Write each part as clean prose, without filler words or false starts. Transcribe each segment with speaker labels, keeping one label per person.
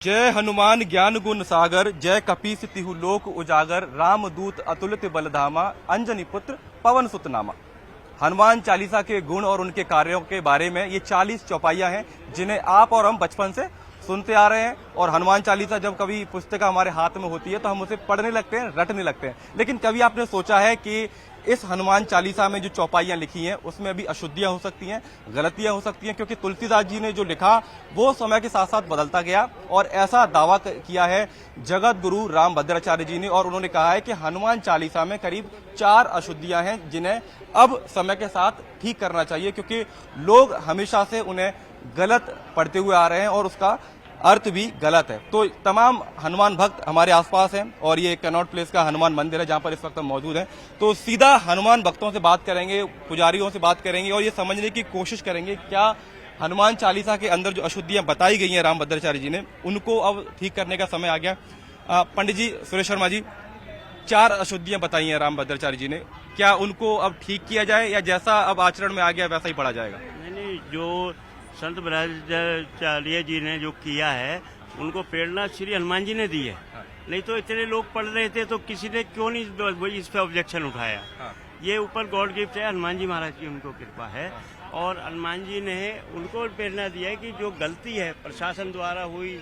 Speaker 1: जय हनुमान ज्ञान गुण सागर, जय कपीस तिहु लोक उजागर, रामदूत अतुलित बलधामा, अंजनी पुत्र पवन सुत नामा। हनुमान चालीसा के गुण और उनके कार्यों के बारे में ये 40 चौपाइयां हैं जिन्हें आप और हम बचपन से सुनते आ रहे हैं। और हनुमान चालीसा जब कभी पुस्तक हमारे हाथ में होती है तो हम उसे पढ़ने लगते हैं, रटने लगते हैं। लेकिन कभी आपने सोचा है कि इस हनुमान चालीसा में जो चौपाइयां लिखी हैं उसमें भी अशुद्धियां हो सकती हैं, गलतियां हो सकती हैं, क्योंकि तुलसीदास जी ने जो लिखा वो समय के साथ साथ बदलता गया। और ऐसा दावा किया है जगत गुरु रामभद्राचार्य जी ने, और उन्होंने कहा है कि हनुमान चालीसा में करीब 4 अशुद्धियां हैं जिन्हें अब समय के साथ ठीक करना चाहिए, क्योंकि लोग हमेशा से उन्हें गलत पढ़ते हुए आ रहे हैं और उसका अर्थ भी गलत है। तो तमाम हनुमान भक्त हमारे आसपास हैं और ये कनॉट प्लेस का हनुमान मंदिर है जहां पर इस वक्त हम मौजूद हैं। तो सीधा हनुमान भक्तों से बात करेंगे, पुजारियों से बात करेंगे और ये समझने की कोशिश करेंगे क्या हनुमान चालीसा के अंदर जो अशुद्धियां बताई गई हैं रामभद्राचार्य जी ने, उनको अब ठीक करने का समय आ गया। पंडित जी सुरेश शर्मा जी, 4 अशुद्धियां बताई हैं रामभद्राचार्य जी ने, क्या उनको अब ठीक किया जाए या जैसा अब आचरण में आ गया वैसा ही पढ़ा जाएगा?
Speaker 2: नहीं, जो संत भद्राचार्य जी ने जो किया है उनको प्रेरणा श्री हनुमान जी ने दी है। नहीं तो इतने लोग पढ़ रहे थे तो किसी ने क्यों नहीं इस पे ऑब्जेक्शन उठाया। ये ऊपर गॉड गिफ्ट है, हनुमान जी महाराज की उनको कृपा है और हनुमान जी ने उनको प्रेरणा दिया है कि जो गलती है प्रशासन द्वारा हुई,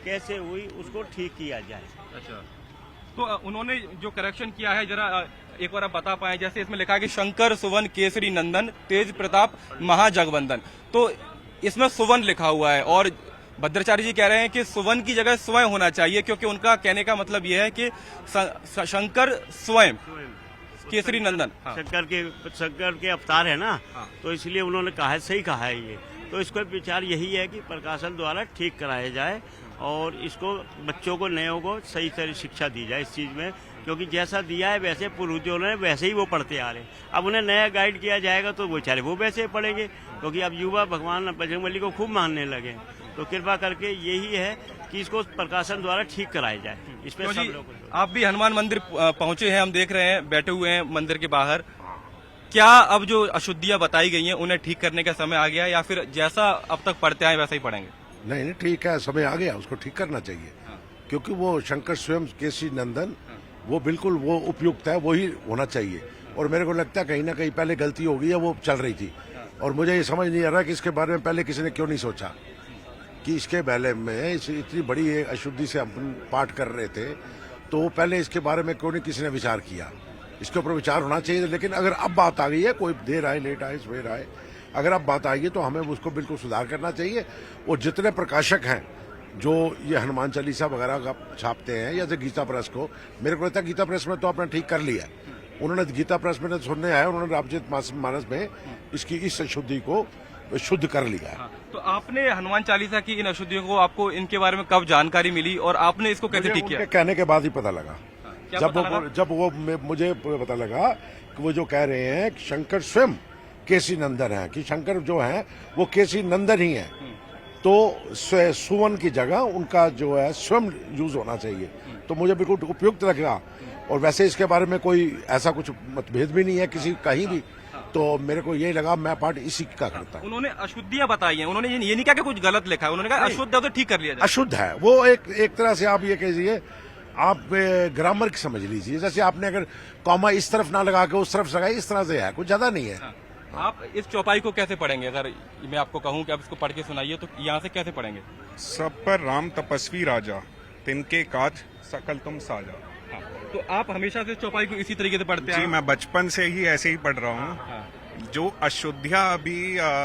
Speaker 2: कैसे हुई, उसको ठीक किया जाए।
Speaker 1: अच्छा, तो उन्होंने जो करेक्शन किया है जरा एक बार आप बता पाए। जैसे इसमें लिखा है कि शंकर सुवन केसरी नंदन तेज प्रताप महाजगवंदन, तो इसमें सुवन लिखा हुआ है और भद्राचार्य जी कह रहे हैं कि सुवन की जगह स्वयं होना चाहिए, क्योंकि उनका कहने का मतलब यह है कि शंकर स्वयं केसरी नंदन
Speaker 2: शंकर के अवतार है ना। तो इसलिए उन्होंने कहा है, सही कहा है ये। तो इसका विचार यही है कि प्रकाशन द्वारा ठीक कराया जाए और इसको बच्चों को, नयों को सही तरह शिक्षा दी जाए इस चीज में, क्योंकि जैसा दिया है वैसे पूर्वजों ने वैसे ही वो पढ़ते आ रहे। अब उन्हें नया गाइड किया जाएगा तो वो बेचारे वो वैसे पढ़ेंगे, क्योंकि अब युवा भगवान बजरंगबली को खूब मानने लगे। तो कृपा करके यही है कि इसको प्रकाशन द्वारा ठीक कराया जाए। इस पे सब लोग,
Speaker 1: आप भी हनुमान मंदिर पहुंचे हैं, हम देख रहे हैं बैठे हुए हैं मंदिर के बाहर। क्या अब जो अशुद्धियां बताई गई हैं उन्हें ठीक करने का समय आ गया या फिर जैसा अब तक पढ़ते आए वैसा ही पढ़ेंगे?
Speaker 3: नहीं, ठीक है, समय आ गया, उसको ठीक करना चाहिए। क्योंकि वो शंकर स्वयं केसरी नंदन वो बिल्कुल वो उपयुक्त है, वही होना चाहिए। और मेरे को लगता है कहीं ना कहीं पहले गलती हो गई है, वो चल रही थी। और मुझे ये समझ नहीं आ रहा कि इसके बारे में पहले किसी ने क्यों नहीं सोचा कि इसके पहले में इतनी बड़ी अशुद्धि से हम पाठ कर रहे थे, तो पहले इसके बारे में क्यों नहीं किसी ने विचार किया। इसके ऊपर विचार होना चाहिए। लेकिन अगर अब बात आ गई है, कोई देर आए लेट आए सवेर आए, अगर अब बात आ गई है तो हमें उसको बिल्कुल सुधार करना चाहिए। और जितने प्रकाशक हैं जो ये हनुमान चालीसा वगैरह का छापते हैं, जैसे गीता प्रेस को, मेरे को लगता है गीता प्रेस में तो आपने ठीक कर लिया। उन्होंने गीता प्रेस में सुनने आया, उन्होंने रामचरित मानस में इसकी इस अशुद्धि को शुद्ध कर लिया है।
Speaker 1: तो आपने हनुमान चालीसा की इन अशुद्धियों को, आपको इनके बारे में कब जानकारी मिली और आपने इसको कैसे ठीक किया?
Speaker 3: कहने के बाद ही पता लगा। मुझे पता लगा कि वो जो कह रहे हैं कि शंकर स्वयं केसरी नंदन है, कि शंकर जो है वो केसरी नंदन ही है, तो सुवन की जगह उनका जो है स्वयं यूज होना चाहिए। तो मुझे बिल्कुल उपयुक्त लगा। और वैसे इसके बारे में कोई ऐसा कुछ मतभेद भी नहीं है किसी कहीं भी। तो मेरे को यही लगा, मैं पाठ इसी का करता हूँ।
Speaker 1: उन्होंने अशुद्धियां बताई हैं, उन्होंने ये नहीं कहा कि कुछ गलत लिखा है, उन्होंने कहा अशुद्ध है तो ठीक कर लिया जाए।
Speaker 3: अशुद्ध है वो एक तरह से आप ये कहिए, आप ग्रामर की समझ लीजिए। जैसे आपने अगर कॉमा इस तरफ ना लगा के उस तरफ लगाई, इस तरह से है, कुछ ज्यादा नहीं है।
Speaker 1: आप इस चौपाई को कैसे पढ़ेंगे? अगर मैं आपको कहूं कि आप इसको पढ़ के सुनाइए तो यहाँ से कैसे पढ़ेंगे?
Speaker 4: सब पर राम तपस्वी राजा, तिनके काज सकल तुम साजा।
Speaker 1: तो आप हमेशा से चौपाई को इसी तरीके से पढ़ते हैं?
Speaker 4: जी, मैं बचपन से ही ऐसे ही पढ़ रहा हूँ। जो अशुद्धियां अभी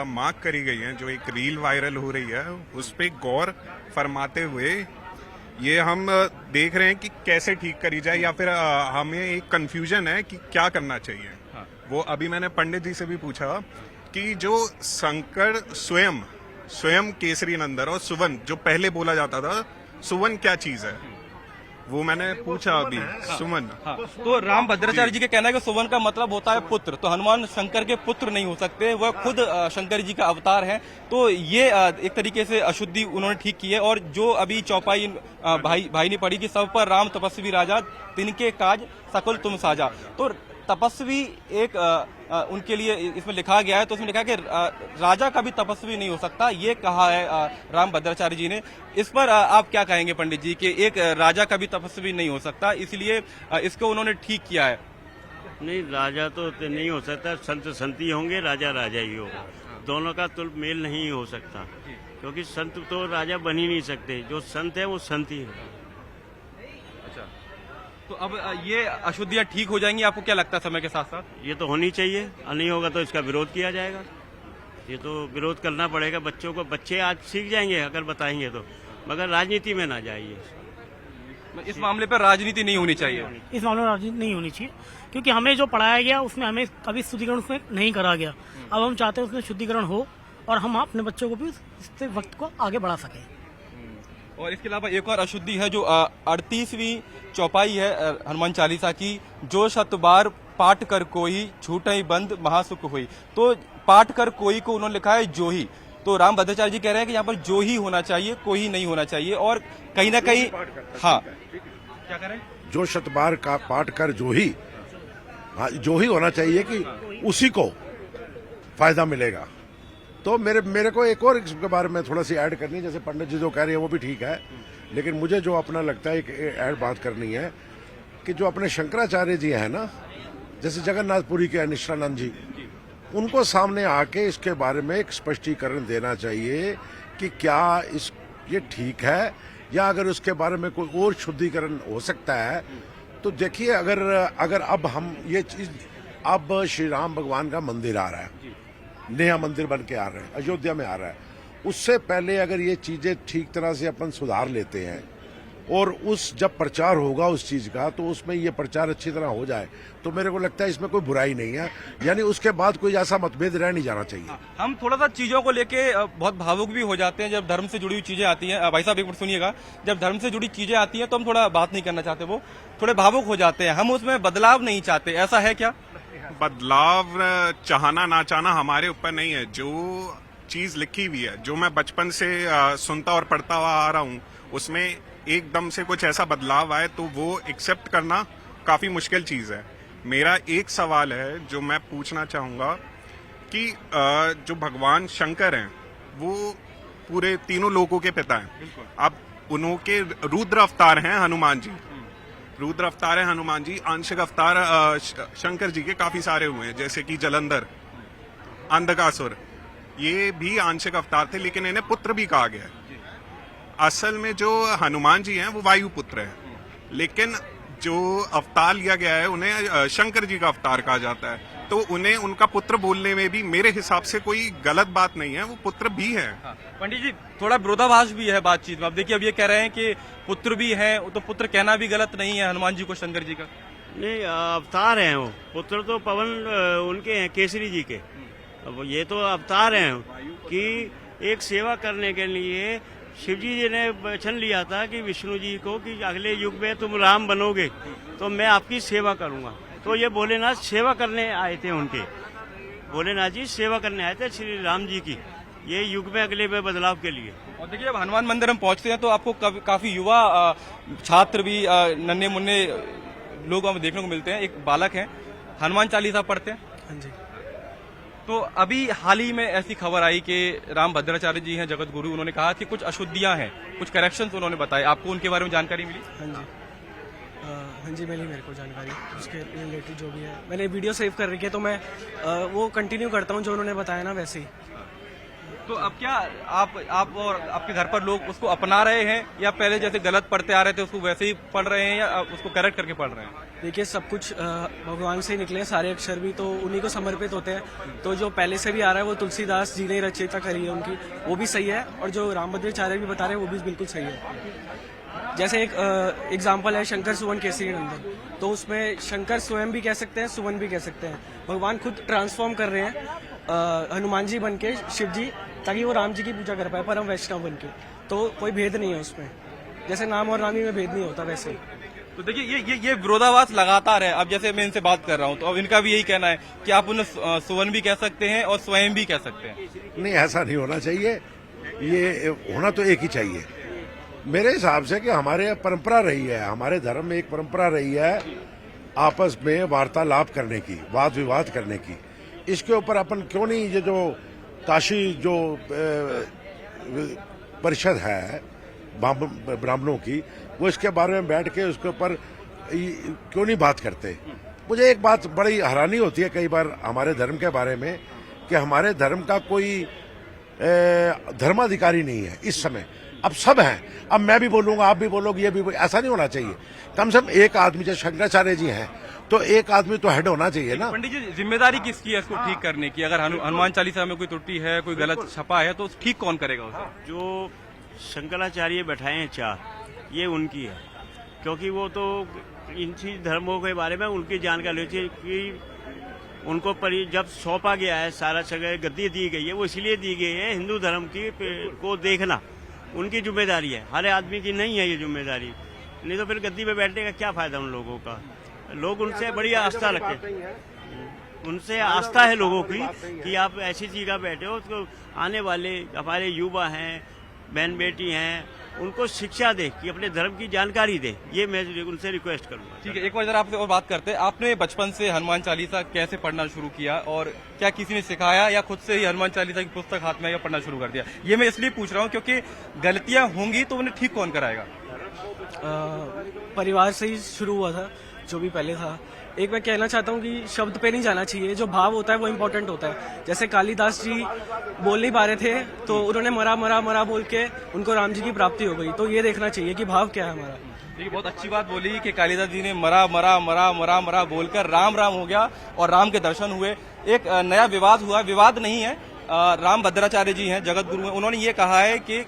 Speaker 4: मार्क करी गई हैं, जो एक रील वायरल हो रही है, उस पे गौर फरमाते हुए ये हम देख रहे हैं कि कैसे ठीक करी जाए, या फिर हमें एक कंफ्यूजन है कि क्या करना चाहिए। वो अभी मैंने पंडित जी से भी पूछा कि जो शंकर स्वयं केसरी नंदन और सुवन जो पहले बोला जाता था, सुवन क्या चीज है, वो मैंने पूछा अभी। सुमन।
Speaker 1: तो रामभद्राचार्य जी के कहना है कि सुवन का मतलब होता है पुत्र, तो हनुमान शंकर के पुत्र नहीं हो सकते, वह खुद शंकर जी का अवतार है। तो ये एक तरीके से अशुद्धि उन्होंने ठीक की है। और जो अभी चौपाई भाई ने पढ़ी कि सब पर राम तपस्वी राजा, तिनके काज सकल तुम साजा, तो तपस्वी एक उनके लिए इसमें लिखा गया है, तो उसमें लिखा है कि राजा का भी तपस्वी नहीं हो सकता, ये कहा है रामभद्राचार्य जी ने। इस पर आप क्या कहेंगे पंडित जी कि एक राजा का भी तपस्वी नहीं हो सकता, इसलिए इसको उन्होंने ठीक किया है?
Speaker 2: नहीं, राजा तो नहीं हो सकता, संत संत ही होंगे, राजा राजा ही होगा। दोनों का तुल मेल नहीं हो सकता, क्योंकि संत तो राजा बन ही नहीं सकते, जो संत है वो संत ही है।
Speaker 1: अच्छा, तो अब ये अशुद्धियां ठीक हो जाएंगी, आपको क्या लगता है समय के साथ साथ?
Speaker 2: ये तो होनी चाहिए, और नहीं होगा तो इसका विरोध किया जाएगा। ये तो विरोध करना पड़ेगा बच्चों को, बच्चे आज सीख जाएंगे अगर बताएंगे तो, मगर राजनीति में ना जाइए।
Speaker 1: इस मामले पर राजनीति नहीं होनी चाहिए।
Speaker 5: इस मामले में राजनीति नहीं होनी चाहिए, क्योंकि हमें जो पढ़ाया गया उसमें हमें कभी शुद्धिकरण उसमें नहीं करा गया। अब हम चाहते हैं उसमें शुद्धिकरण हो और हम अपने बच्चों को भी इससे वक्त को आगे बढ़ा सकें।
Speaker 1: और इसके अलावा एक और अशुद्धि है जो 38वीं चौपाई है हनुमान चालीसा की, जो शत बार पाठ कर कोई छूटई बंद महासुख हुई। तो पाठ कर कोई को उन्होंने लिखा है जो ही, तो रामभद्राचार्य जी कह रहे हैं कि यहाँ पर जो ही होना चाहिए, कोई नहीं होना चाहिए। और कहीं ना कहीं हाँ, क्या करें,
Speaker 3: जो शतबार का पाठ कर जो ही, हाँ, जो ही होना चाहिए कि उसी को फायदा मिलेगा। तो मेरे को एक और इसके बारे में थोड़ा सी ऐड करनी है, जैसे पंडित जी जो कह रहे हैं वो भी ठीक है, लेकिन मुझे जो अपना लगता है एक ऐड बात करनी है कि जो अपने शंकराचार्य जी हैं ना, जैसे जगन्नाथपुरी के निष्ठानंद जी, उनको सामने आके इसके बारे में एक स्पष्टीकरण देना चाहिए कि क्या ये ठीक है, या अगर उसके बारे में कोई और शुद्धिकरण हो सकता है। तो देखिए, अगर अब हम ये चीज, अब श्री राम भगवान का मंदिर आ रहा है, नया मंदिर बन के आ रहा है, अयोध्या में आ रहा है, उससे पहले अगर ये चीजें ठीक तरह से अपन सुधार लेते हैं और जब प्रचार होगा उस चीज का, तो उसमें ये प्रचार अच्छी तरह हो जाए, तो मेरे को लगता है इसमें कोई बुराई नहीं है। यानी उसके बाद कोई ऐसा मतभेद रह नहीं जाना चाहिए।
Speaker 1: हम थोड़ा सा चीजों को लेके बहुत भावुक भी हो जाते हैं जब धर्म से जुड़ी हुई चीजें आती हैं। भाई साहब एक मिनट सुनिएगा, जब धर्म से जुड़ी चीजें आती हैं तो हम थोड़ा बात नहीं करना चाहते, वो थोड़े भावुक हो जाते हैं, हम उसमें बदलाव नहीं चाहते, ऐसा है क्या?
Speaker 4: बदलाव चाहना ना चाहना हमारे ऊपर नहीं है। जो चीज लिखी हुई है, जो मैं बचपन से सुनता और पढ़ता हुआ आ रहा हूँ, उसमें एकदम से कुछ ऐसा बदलाव आए तो वो एक्सेप्ट करना काफी मुश्किल चीज है। मेरा एक सवाल है जो मैं पूछना चाहूंगा कि जो भगवान शंकर हैं वो पूरे तीनों लोकों के पिता हैं। अब उनके रुद्र अवतार हैं हनुमान जी, रुद्र अवतार है हनुमान जी, आंशिक अवतार शंकर जी के काफी सारे हुए हैं, जैसे कि जलंधर, अंधकासुर, ये भी आंशिक अवतार थे, लेकिन इन्हें पुत्र भी कहा गया है। असल में जो हनुमान जी हैं वो वायु पुत्र हैं, लेकिन जो अवतार लिया गया है उन्हें शंकर जी का अवतार कहा जाता है। तो उन्हें उनका पुत्र बोलने में भी मेरे हिसाब से कोई गलत बात नहीं है, वो पुत्र भी है।
Speaker 1: पंडित जी, थोड़ा विरोधाभास भी है बातचीत में। अब देखिए, अब ये कह रहे हैं कि पुत्र भी है, तो पुत्र कहना भी गलत नहीं है हनुमान जी को शंकर जी का।
Speaker 2: नहीं, अवतार हैं वो, पुत्र तो पवन उनके हैं, केसरी जी के। अब ये तो अवतार हैं कि एक सेवा करने के लिए शिव जी ने वचन लिया था कि विष्णु जी को कि अगले युग में तुम राम बनोगे तो मैं आपकी सेवा करूंगा। तो ये भोलेनाथ सेवा करने आए थे, उनके भोलेनाथ जी सेवा करने आए थे श्री राम जी की, ये युग में अगले में बदलाव के लिए।
Speaker 1: और देखिए, अब हनुमान मंदिर हम पहुंचते हैं तो आपको काफी युवा छात्र भी, नन्हे मुन्ने लोग हमें देखने को मिलते हैं। एक बालक है, हनुमान चालीसा पढ़ते हैं।
Speaker 6: हाँ जी।
Speaker 1: तो अभी हाल ही में ऐसी खबर आई कि रामभद्राचार्य जी हैं जगत गुरु, उन्होंने कहा कि कुछ अशुद्धियां हैं, कुछ करेक्शंस उन्होंने बताए। आपको उनके बारे में जानकारी मिली?
Speaker 6: हाँ जी। हाँ जी, मिली मेरे को जानकारी उसके रिलेटेड जो भी है। मैंने वीडियो सेव कर रखी है, तो मैं वो कंटिन्यू करता हूँ जो उन्होंने बताया ना वैसे ही।
Speaker 1: तो अब क्या आप और आपके घर पर लोग उसको अपना रहे हैं, या पहले जैसे गलत पढ़ते आ रहे थे उसको वैसे ही पढ़ रहे हैं, या उसको करेक्ट करके पढ़ रहे हैं?
Speaker 6: देखिए, सब कुछ भगवान से ही निकले हैं, सारे अक्षर भी तो उन्हीं को समर्पित होते हैं। तो जो पहले से भी आ रहा है वो तुलसीदास जी ने रचयिता करी है उनकी, वो भी सही है, और जो रामभद्राचार्य भी बता रहे हैं वो भी बिल्कुल सही है। जैसे एक एग्जाम्पल है शंकर सुवन केसरी नंदन, तो उसमें शंकर स्वयं भी कह सकते हैं, सुवन भी कह सकते हैं। भगवान खुद ट्रांसफॉर्म कर रहे हैं हनुमान जी बन के शिव जी, ताकि वो राम जी की पूजा कर पाए परम वैष्णव बन के। तो कोई भेद नहीं है उसमें, जैसे नाम और रानी में भेद नहीं होता वैसे।
Speaker 1: तो देखिए, ये विरोधाभास लगातार है। अब जैसे मैं इनसे बात कर रहा हूँ तो अब इनका भी यही कहना है कि आप उन्हें सुवन भी कह सकते हैं और स्वयं भी कह सकते हैं।
Speaker 3: नहीं, ऐसा नहीं होना चाहिए, ये होना तो एक ही चाहिए मेरे हिसाब से, कि हमारे परंपरा रही है, हमारे धर्म में एक परंपरा रही है। आपस में वार्तालाप करने की, वाद विवाद करने की। इसके ऊपर अपन क्यों नहीं, ये जो काशी जो परिषद है ब्राह्मणों की, वो इसके बारे में बैठ के उसके ऊपर क्यों नहीं बात करते। मुझे एक बात बड़ी हैरानी होती है कई बार हमारे धर्म के बारे में, कि हमारे धर्म का कोई धर्माधिकारी नहीं है इस समय। अब सब हैं, अब मैं भी बोलूंगा, आप भी बोलोगे, ये भी ऐसा नहीं होना चाहिए। कम से कम एक आदमी, जैसे शंकराचार्य जी हैं, तो एक आदमी तो हेड होना चाहिए ना।
Speaker 1: पंडित जी, जिम्मेदारी किसकी है इसको ठीक करने की? अगर हनुमान चालीसा में कोई त्रुटि है, कोई गलत छपा है, तो ठीक कौन करेगा उसे?
Speaker 2: जो शंकराचार्य बैठाए हैं चार, ये उनकी है, क्योंकि वो तो इन चीज धर्मों के बारे में उनकी जानकारी होती है कि उनको जब सौंपा गया है सारा जगह गद्दी दी गई है, वो इसलिए दी गई है हिंदू धर्म की को देखना उनकी जिम्मेदारी है। हर आदमी की नहीं है ये जिम्मेदारी, नहीं तो फिर गद्दी पे बैठने का क्या फायदा उन लोगों का। लोग उनसे बड़ी आस्था रखते हैं, उनसे आस्था है लोगों की कि आप ऐसी जगह बैठे हो, तो आने वाले हमारे युवा हैं, बहन बेटी हैं, उनको शिक्षा दे कि अपने धर्म की जानकारी दे। ये मैं उनसे रिक्वेस्ट करूंगा।
Speaker 1: ठीक है, एक बार जरा आपसे और बात करते हैं। आपने बचपन से हनुमान चालीसा कैसे पढ़ना शुरू किया, और क्या किसी ने सिखाया या खुद से ही हनुमान चालीसा की पुस्तक हाथ में या पढ़ना शुरू कर दिया? ये मैं इसलिए पूछ रहा हूँ क्योंकि गलतियां होंगी तो उन्हें ठीक कौन कराएगा?
Speaker 6: परिवार से ही शुरू हुआ था, जो भी पहले था। एक मैं कहना चाहता हूँ कि शब्द पे नहीं जाना चाहिए, जो भाव होता है वो इम्पोर्टेंट होता है। जैसे कालिदास जी बोल नहीं पा रहे थे, तो उन्होंने मरा मरा मरा बोल के उनको राम जी की प्राप्ति हो गई। तो ये देखना चाहिए कि भाव क्या है हमारा।
Speaker 1: देखिए, बहुत अच्छी बात बोली कि कालिदास जी ने मरा मरा मरा मरा मरा बोलकर राम राम हो गया और राम के दर्शन हुए। एक नया विवाद हुआ, विवाद नहीं है, राम भद्राचार्य जी हैं, जगत गुरु हैं, उन्होंने ये कहा है कि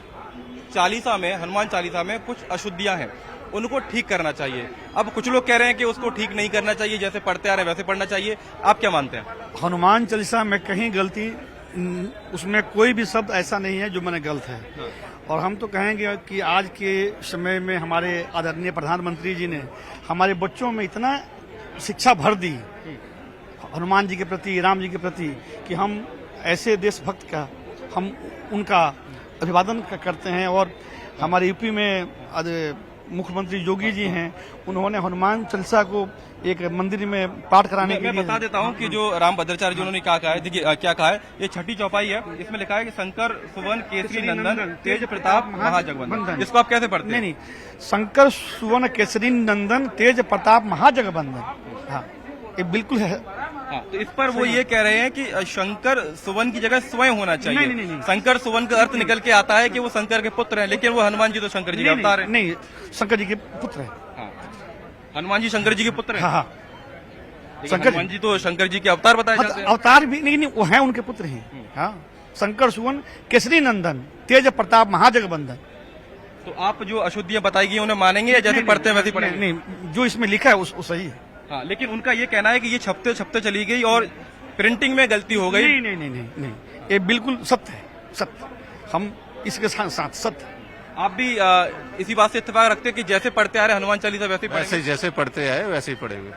Speaker 1: चालीसा में, हनुमान चालीसा में कुछ अशुद्धियां हैं, उनको ठीक करना चाहिए। अब कुछ लोग कह रहे हैं कि उसको ठीक नहीं करना चाहिए, जैसे पढ़ते आ रहे हैं वैसे पढ़ना चाहिए। आप क्या मानते हैं?
Speaker 7: हनुमान चालीसा में कहीं गलती, उसमें कोई भी शब्द ऐसा नहीं है जो मैंने गलत है। और हम तो कहेंगे कि आज के समय में हमारे आदरणीय प्रधानमंत्री जी ने हमारे बच्चों में इतना शिक्षा भर दी हनुमान जी के प्रति, राम जी के प्रति, कि हम ऐसे देशभक्त का हम उनका अभिवादन करते हैं। और हमारे यूपी में मुख्यमंत्री योगी जी हैं, उन्होंने हनुमान चालीसा को एक मंदिर में पाठ कराने के लिए।
Speaker 1: मैं बता देता हूं कि जो राम भद्राचार्य जी उन्होंने कहा है, देखिए क्या कहा है, ये छठी चौपाई है, इसमें लिखा है कि शंकर सुवन केसरी नंदन तेज प्रताप महाजगवंदन। इसको आप कैसे पढ़ते हैं?
Speaker 7: नहीं, शंकर सुवन केसरी नंदन तेज प्रताप महाजगवंदन। हाँ, ये बिल्कुल है।
Speaker 1: हाँ, तो इस पर वो ये कह रहे हैं कि शंकर सुवन की जगह स्वयं होना चाहिए।
Speaker 7: नहीं।
Speaker 1: शंकर सुवन का अर्थ निकल के आता है कि वो शंकर के पुत्र हैं, लेकिन वो हनुमान जी तो शंकर जी के अवतार हैं।
Speaker 7: नहीं, शंकर जी के पुत्र हैं।
Speaker 1: हाँ, हनुमान जी शंकर जी के पुत्र हैं।
Speaker 7: हाँ,
Speaker 1: शंकर हनुमान जी तो शंकर जी के अवतार बताए जाते हैं।
Speaker 7: अवतार भी नहीं, वो हैं, उनके पुत्र हैं। हाँ, शंकर सुवन केसरी नंदन तेज प्रताप महाजगवंदन।
Speaker 1: तो आप जो अशुद्धियां बताई गई उन्हें मानेंगे या जैसे पढ़ते हैं वैसे पढ़ेंगे?
Speaker 7: नहीं, जो इसमें लिखा है वो सही है।
Speaker 1: हाँ, लेकिन उनका ये कहना है कि ये छपते छपते चली गई और प्रिंटिंग में गलती हो गई।
Speaker 7: नहीं, ये बिल्कुल सत्य है, सत्य। हम इसके साथ सत्य।
Speaker 1: आप भी इसी बात से इत्तेफाक रखते हैं कि जैसे पढ़ते आ रहे हनुमान चालीसा वैसे ही पढ़ेंगे?
Speaker 8: जैसे पढ़ते आए वैसे ही पढ़ेंगे।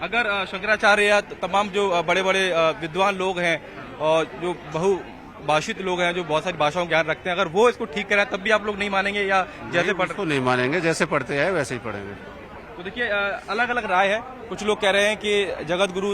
Speaker 1: अगर शंकराचार्य या तमाम जो बड़े बड़े विद्वान लोग हैं और जो बहुभाषित लोग हैं, जो बहुत सारी भाषाओं का ज्ञान रखते हैं, अगर वो इसको ठीक कराए तब भी आप लोग नहीं मानेंगे, या जैसे
Speaker 8: उसको नहीं मानेंगे, जैसे पढ़ते आए वैसे ही पढ़ेंगे।
Speaker 1: तो देखिए, अलग अलग राय है। कुछ लोग कह रहे हैं कि जगत गुरु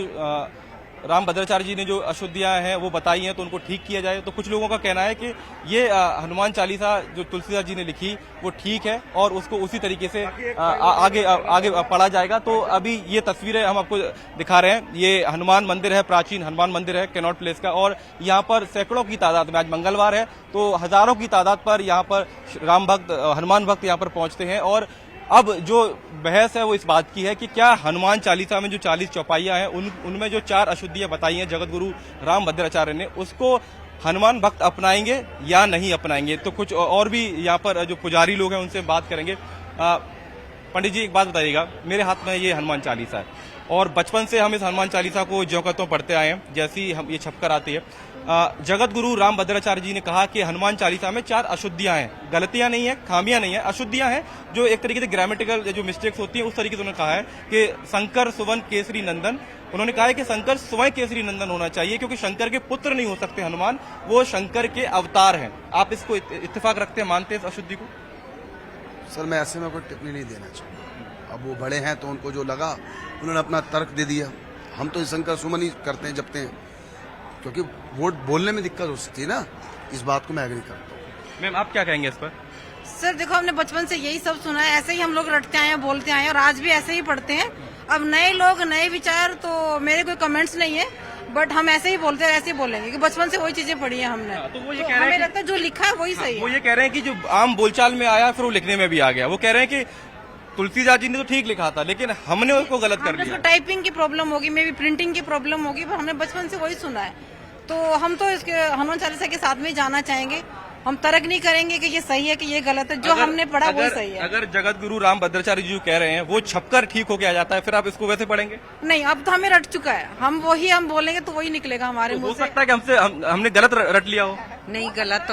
Speaker 1: राम भद्राचार्य जी ने जो अशुद्धियां हैं वो बताई हैं तो उनको ठीक किया जाए। तो कुछ लोगों का कहना है कि ये हनुमान चालीसा जो तुलसीदास जी ने लिखी वो ठीक है और उसको उसी तरीके से आगे पढ़ा जाएगा। तो अभी ये तस्वीरें हम आपको दिखा रहे हैं, ये हनुमान मंदिर है, प्राचीन हनुमान मंदिर है कैनॉट प्लेस का, और यहाँ पर सैकड़ों की तादाद में, आज मंगलवार है तो हजारों की तादाद पर यहाँ पर राम भक्त, हनुमान भक्त यहाँ पर पहुंचते हैं। और अब जो बहस है वो इस बात की है कि क्या हनुमान चालीसा में जो 40 चौपाइयां हैं उनमें जो 4 अशुद्धियां बताई हैं जगत गुरु राम भद्राचार्य ने, उसको हनुमान भक्त अपनाएंगे या नहीं अपनाएंगे। तो कुछ और भी यहाँ पर जो पुजारी लोग हैं उनसे बात करेंगे। पंडित जी, एक बात बताइएगा, मेरे हाथ में ये हनुमान चालीसा है और बचपन से हम इस हनुमान चालीसा को ज्यों का त्यों पढ़ते आए हैं, जैसी हम ये छपकर आती है। जगत गुरु राम भद्राचार्य जी ने कहा कि हनुमान चालीसा में 4 अशुद्धियां हैं, गलतियां नहीं है, खामियां नहीं है, अशुद्धियां हैं, जो एक तरीके से ग्रामेटिकल जो मिस्टेक्स होती हैं उस तरीके से उन्होंने कहा है कि शंकर सुवन केसरी नंदन। उन्होंने कहा है कि शंकर स्वयं केसरी नंदन होना चाहिए क्योंकि शंकर के पुत्र नहीं हो सकते हनुमान, वो शंकर के अवतार हैं। आप इसको इत्तेफाक रखते हैं, मानते हैं इस अशुद्धि को?
Speaker 9: सर, मैं ऐसे में कोई टिप्पणी नहीं देना चाहूँगा। अब वो बड़े हैं तो उनको जो लगा उन्होंने अपना तर्क दे दिया। हम तो शंकर सुमन ही करते हैं, जपते हैं, क्योंकि वोट बोलने में दिक्कत हो सकती है ना, इस बात को मैं एग्री करता हूँ।
Speaker 1: मैम आप क्या कहेंगे इस पर?
Speaker 10: सर देखो, हमने बचपन से यही सब सुना है, ऐसे ही हम लोग रटते आए हैं, बोलते आए हैं और आज भी ऐसे ही पढ़ते हैं। अब नए लोग नए विचार, तो मेरे कोई कमेंट्स नहीं है, बट हम ऐसे ही बोलते हैं, ऐसे ही बोलेंगे कि बचपन से वही चीजें पढ़ी है हमने।
Speaker 1: तो वो ये कह रहे हैं
Speaker 10: हमें
Speaker 1: कि-
Speaker 10: लगता है जो लिखा है वही सही
Speaker 1: वो
Speaker 10: है।
Speaker 1: ये कह रहे हैं कि जो आम बोलचाल में आया फिर वो लिखने में भी आ गया। वो कह रहे हैं कि तुलसीदास जी ने तो ठीक लिखा था लेकिन हमने उसको गलत कर लिया।
Speaker 10: टाइपिंग की प्रॉब्लम होगी, मे बी प्रिंटिंग की प्रॉब्लम होगी, पर हमने बचपन से वही सुना है। तो हम तो इसके हनुमान चालीसा के साथ में ही जाना चाहेंगे। हम तर्क नहीं करेंगे कि ये सही है कि ये गलत है, जो हमने पढ़ा वही सही है।
Speaker 1: अगर जगत गुरु राम भद्राचार्य जी जो कह रहे हैं वो छपकर ठीक होके आ जाता है, फिर आप इसको वैसे पढ़ेंगे?
Speaker 10: नहीं, अब तो हमें रट चुका है, हम बोलेंगे तो वही निकलेगा हमारे
Speaker 1: तो हो
Speaker 10: मुंह से।
Speaker 1: सकता है कि हमने गलत रट लिया हो।
Speaker 11: नहीं, गलत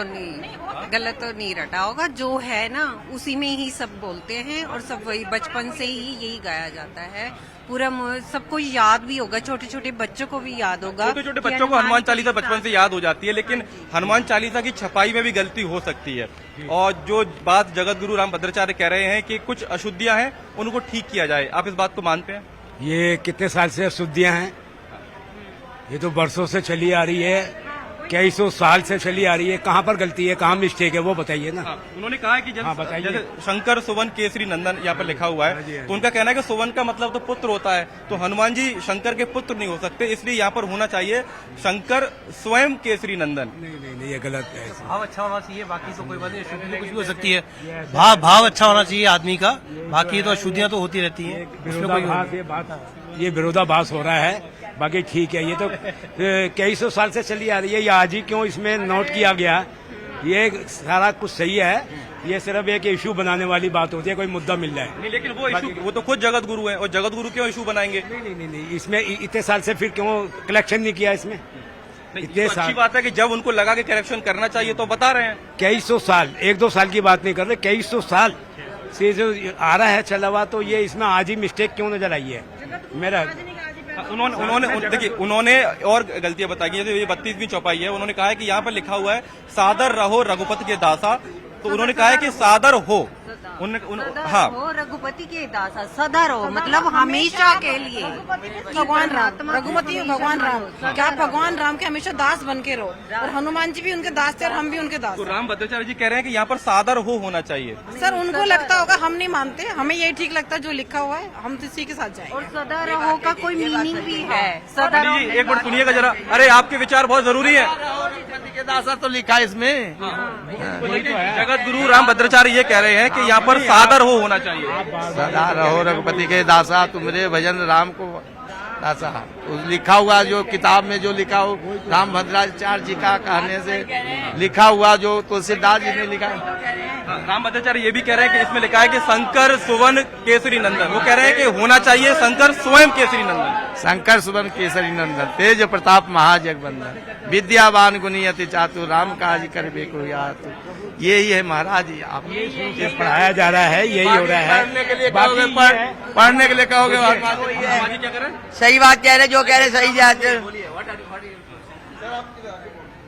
Speaker 11: तो नहीं रटा होगा। जो है ना उसी में ही सब बोलते हैं और सब वही बचपन से ही यही गाया जाता है। पूरा सबको याद भी होगा, छोटे छोटे बच्चों को भी याद होगा।
Speaker 1: छोटे छोटे बच्चों को हनुमान चालीसा बचपन से याद हो जाती है, लेकिन हनुमान चालीसा की छपाई में भी गलती हो सकती है। और जो बात जगत गुरु राम भद्राचार्य कह रहे हैं कि कुछ अशुद्धियां हैं उनको ठीक किया जाए, आप इस बात को मानते हैं?
Speaker 12: ये कितने साल से अशुद्धियां हैं, ये तो बरसों से चली आ रही है, कई सौ साल से चली आ रही है। कहाँ पर गलती है, कहाँ मिस्टेक है, वो बताइए ना।
Speaker 1: उन्होंने कहा है कि जैसे शंकर सुवन केसरी नंदन यहाँ पर लिखा हुआ है, तो उनका कहना है कि सुवन का मतलब तो पुत्र होता है, तो हनुमान जी शंकर के पुत्र नहीं हो सकते, इसलिए यहाँ पर होना चाहिए शंकर स्वयं केसरी नंदन।
Speaker 12: नहीं, ये गलत है।
Speaker 5: भाव अच्छा होना चाहिए, बाकी तो कोई बात नहीं, अशुद्धि तो कुछ भी हो सकती है। भाव अच्छा होना चाहिए आदमी का, बाकी तो अशुद्धियां तो होती रहती हैं।
Speaker 12: ये विरोधाभास हो रहा है, बाकी ठीक है। ये तो कई सौ साल से चली आ रही है, ये आज ही क्यों इसमें नोट किया गया, ये सारा कुछ सही है। ये सिर्फ एक इशू बनाने वाली बात होती है, कोई मुद्दा मिल जाए।
Speaker 1: नहीं, लेकिन वो इशू, वो तो खुद जगत गुरु है, और जगत गुरु क्यों इशू बनाएंगे?
Speaker 12: नहीं, इसमें इतने साल से फिर क्यों कलेक्शन नहीं किया इसमें?
Speaker 1: इतने तो अच्छी बात है कि जब उनको लगा कि करेक्शन करना चाहिए तो बता रहे हैं।
Speaker 12: कई सौ साल, 1-2 साल की बात नहीं कर रहे, कई सौ साल से जो आ रहा है चला हुआ, तो ये इसमें आज ही मिस्टेक क्यों नजर आई है मेरा?
Speaker 1: देखिए, उन्होंने और गलतियां बताई, जैसे ये 32वीं चौपाई है, उन्होंने कहा है कि यहाँ पर लिखा हुआ है सादर रहो रघुपति के दासा, तो उन्होंने कहा है कि सादर हो। हाँ,
Speaker 11: रघुपति के दासा, सदा रहो मतलब हमेशा के लिए।
Speaker 10: भगवान राम, रघुपति भगवान राम, क्या भगवान राम के हमेशा दास बन के रहो, और हनुमान जी भी उनके दास थे और हम भी उनके दास।
Speaker 1: तो राम भद्राचार्य जी कह रहे हैं कि यहाँ पर सादर हो होना चाहिए।
Speaker 10: सर उनको लगता होगा, हम नहीं मानते, हमें यही ठीक लगता है जो लिखा हुआ है, हम तो इसी के साथ जाएंगे।
Speaker 11: और सदा रहो का कोई मीनिंग भी है। सदा रहो,
Speaker 1: एक मिनट सुनिएगा जरा। अरे आपके विचार बहुत जरूरी है।
Speaker 5: के दासा तो लिखा है इसमें।
Speaker 1: जगत गुरु राम भद्राचार्य ये कह रहे हैं कि यहाँ पर सादर हो होना चाहिए।
Speaker 5: सदा रहो रघुपति के दासा, तुमरे भजन राम को दासा। लिखा हुआ जो किताब में जो लिखा हो, राम भद्राचार्य जी का कहने से लिखा हुआ, जो तुलसीदास जी ने लिखा है।
Speaker 1: राम भद्राचार्य ये भी कह रहे हैं कि इसमें लिखा है कि शंकर सुवन केसरी नंदन, वो कह रहे हैं कि होना चाहिए शंकर स्वयं केसरी नंदन।
Speaker 5: शंकर सुवन केसरी नंदन, तेज प्रताप महाजगबंदन, विद्यावान गुणी अति चातुर, राम काज करबे को यातु। यही है महाराज, आप
Speaker 12: ये पढ़ाया जा रहा है, यही हो रहा है।
Speaker 5: पढ़ने के लिए कहोगे
Speaker 1: क्या करें?
Speaker 11: सही बात कह रहे, जो कह रहे सही जाते।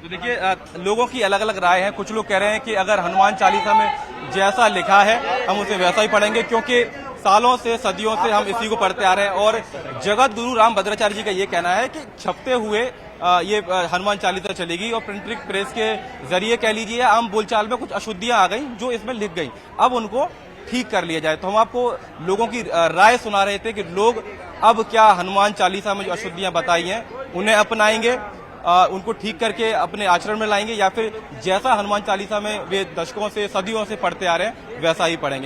Speaker 1: तो देखिए, लोगों की अलग अलग राय है। कुछ लोग कह रहे हैं कि अगर हनुमान चालीसा में जैसा लिखा है हम उसे वैसा ही पढ़ेंगे, क्योंकि सालों से सदियों से हम इसी को पढ़ते आ रहे हैं। और जगत गुरु राम भद्राचार्य जी का ये कहना है कि छपते हुए ये हनुमान चालीसा चलेगी, और प्रिंटिंग प्रेस के जरिए कह लीजिए आम बोलचाल में कुछ अशुद्धियां आ गई जो इसमें लिख गई, अब उनको ठीक कर लिया जाए। तो हम आपको लोगों की राय सुना रहे थे कि लोग अब क्या हनुमान चालीसा में जो अशुद्धियां बताई हैं उन्हें अपनाएंगे, उनको ठीक करके अपने आचरण में लाएंगे, या फिर जैसा हनुमान चालीसा में वे दशकों से सदियों से पढ़ते आ रहे हैं वैसा ही पढ़ेंगे।